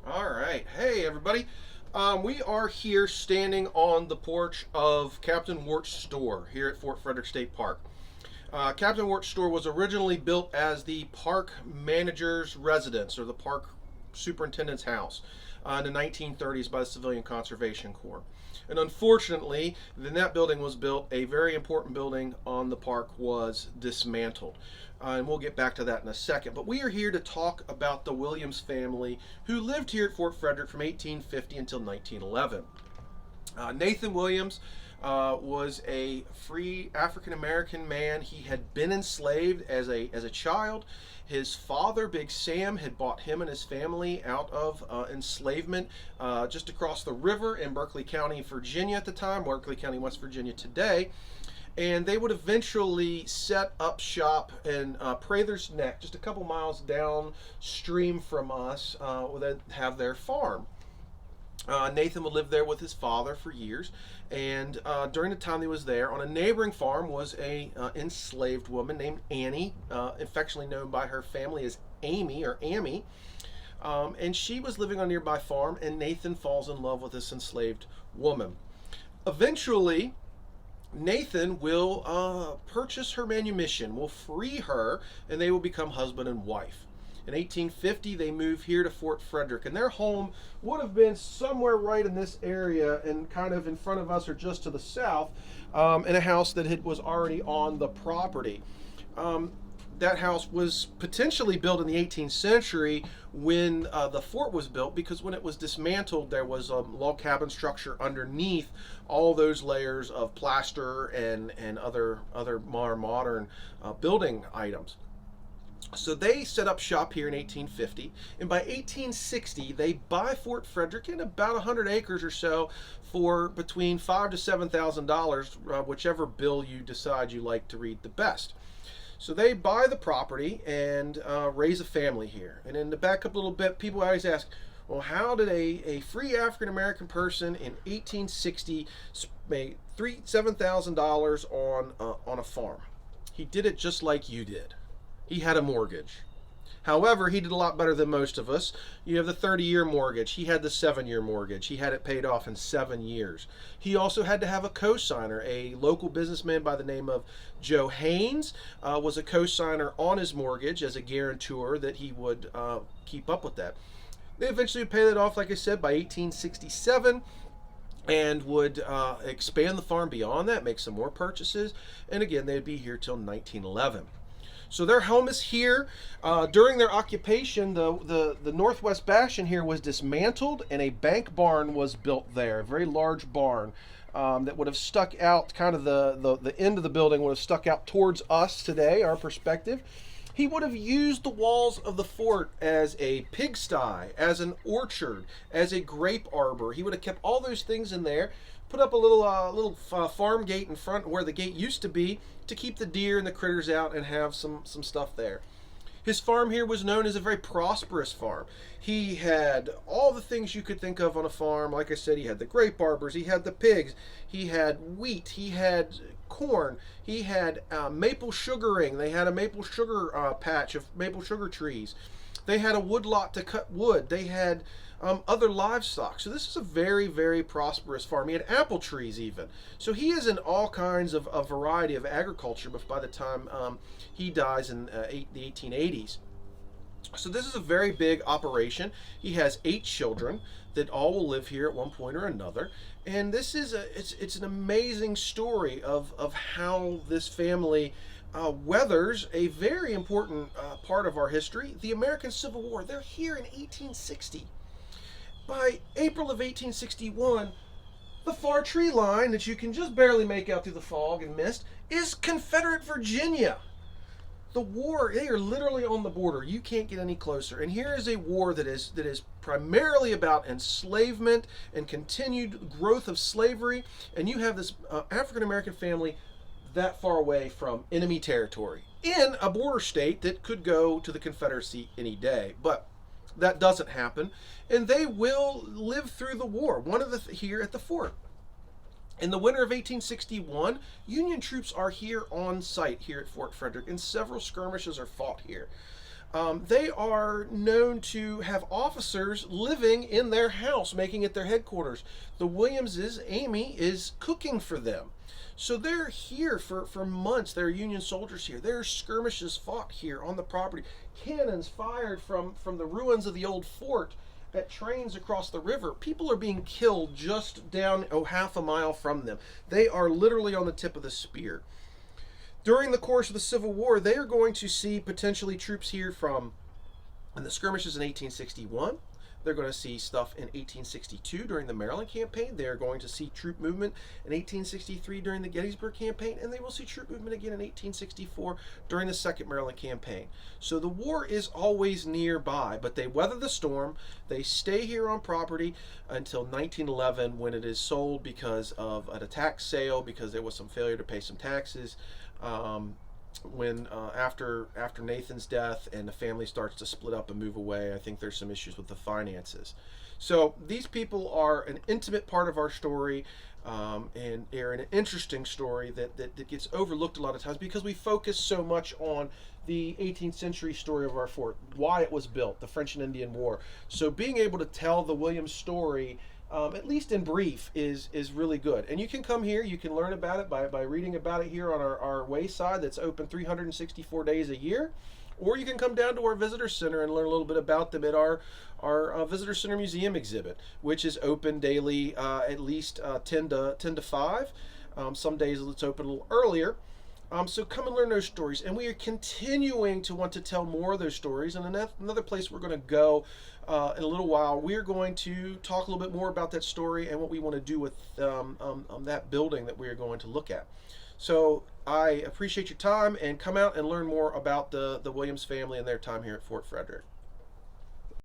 All right. Hey, everybody. We are here standing on the porch of Captain Wart's store here at Fort Frederick State Park. Captain Wart's store was originally built as the park manager's residence or the park superintendent's house in the 1930s by the Civilian Conservation Corps. And unfortunately, when that building was built, a very important building on the park was dismantled. And we'll get back to that in a second. But we are here to talk about the Williams family who lived here at Fort Frederick from 1850 until 1911. Nathan Williams was a free African American man. He had been enslaved as a child. His father, Big Sam, had bought him and his family out of enslavement just across the river in Berkeley County, Virginia at the time, Berkeley County, West Virginia today. And they would eventually set up shop in Prather's Neck, just a couple miles downstream from us, where they'd have their farm. Nathan would live there with his father for years, and during the time he was there, on a neighboring farm was a enslaved woman named Annie, affectionately known by her family as Amy or Ammy, and she was living on a nearby farm, and Nathan falls in love with this enslaved woman. Eventually, Nathan will purchase her manumission, will free her, and they will become husband and wife. In 1850, they move here to Fort Frederick, and their home would have been somewhere right in this area and kind of in front of us or just to the south, in a house that was already on the property. That house was potentially built in the 18th century when the fort was built, because when it was dismantled, there was a log cabin structure underneath all those layers of plaster and other more modern building items. So they set up shop here in 1850, and by 1860 they buy Fort Frederick in about 100 acres or so for between $5,000 to $7,000, whichever bill you decide you like to read the best. So they buy the property and raise a family here. And then to back up a little bit, people always ask, well, how did a free African American person in 1860 make $7,000 on a farm? He did it just like you did. He had a mortgage. However, he did a lot better than most of us. You have the 30-year mortgage. He had the 7-year mortgage. He had it paid off in 7 years. He also had to have a co-signer. A local businessman by the name of Joe Haynes was a co-signer on his mortgage as a guarantor that he would keep up with that. They eventually paid it off, like I said, by 1867. And would expand the farm beyond that, make some more purchases. And again, they'd be here till 1911. So their home is here. During their occupation, the northwest bastion here was dismantled, and a bank barn was built there, a very large barn that would have stuck out, kind of the end of the building would have stuck out towards us today, our perspective. He would have used the walls of the fort as a pigsty, as an orchard, as a grape arbor. He would have kept all those things in there, put up a little farm gate in front where the gate used to be to keep the deer and the critters out and have some stuff there. His farm here was known as a very prosperous farm. He had all the things you could think of on a farm. Like I said, he had the grape arbors, he had the pigs, he had wheat, he had corn, he had maple sugaring. They had a maple sugar patch of maple sugar trees. They had a woodlot to cut wood. They had other livestock. So this is a very, very prosperous farm. He had apple trees even. So he is in all kinds of a variety of agriculture, but by the time he dies in the 1880s. So this is a very big operation. He has 8 children that all will live here at one point or another. And this is it's an amazing story of how this family weathers a very important part of our history, the American Civil War. They're here in 1860. By April of 1861, the far tree line that you can just barely make out through the fog and mist is Confederate Virginia. The war, they are literally on the border. You can't get any closer. And here is a war that is primarily about enslavement and continued growth of slavery. And you have this African American family that far away from enemy territory in a border state that could go to the Confederacy any day. But that doesn't happen, and they will live through the war. One of the here at the fort. In the winter of 1861, Union troops are here on site here at Fort Frederick, and several skirmishes are fought here. They are known to have officers living in their house, making it their headquarters. The Williamses, Amy, is cooking for them. So they're here for months. There are Union soldiers here. There are skirmishes fought here on the property. Cannons fired from the ruins of the old fort at trains across the river. People are being killed just down half a mile from them. They are literally on the tip of the spear. During the course of the Civil War, they are going to see potentially troops here from the skirmishes in 1861. They're going to see stuff in 1862 during the Maryland campaign. They're going to see troop movement in 1863 during the Gettysburg campaign, and they will see troop movement again in 1864 during the Second Maryland campaign. So the war is always nearby, but they weather the storm. They stay here on property until 1911, when it is sold because of an tax sale, because there was some failure to pay some taxes. After Nathan's death and the family starts to split up and move away, I think there's some issues with the finances. So these people are an intimate part of our story, and they're an interesting story that gets overlooked a lot of times because we focus so much on the 18th century story of our fort, why it was built, the French and Indian War. So being able to tell the Williams story, at least in brief, is really good. And you can come here, you can learn about it by reading about it here on our wayside that's open 364 days a year. Or you can come down to our visitor center and learn a little bit about them at our visitor center museum exhibit, which is open daily at least 10 to 5. Some days it's open a little earlier. So come and learn those stories. And we are continuing to want to tell more of those stories. And another place we're going to go in a little while, we're going to talk a little bit more about that story and what we want to do with that building that we are going to look at. So I appreciate your time, and come out and learn more about the Williams family and their time here at Fort Frederick.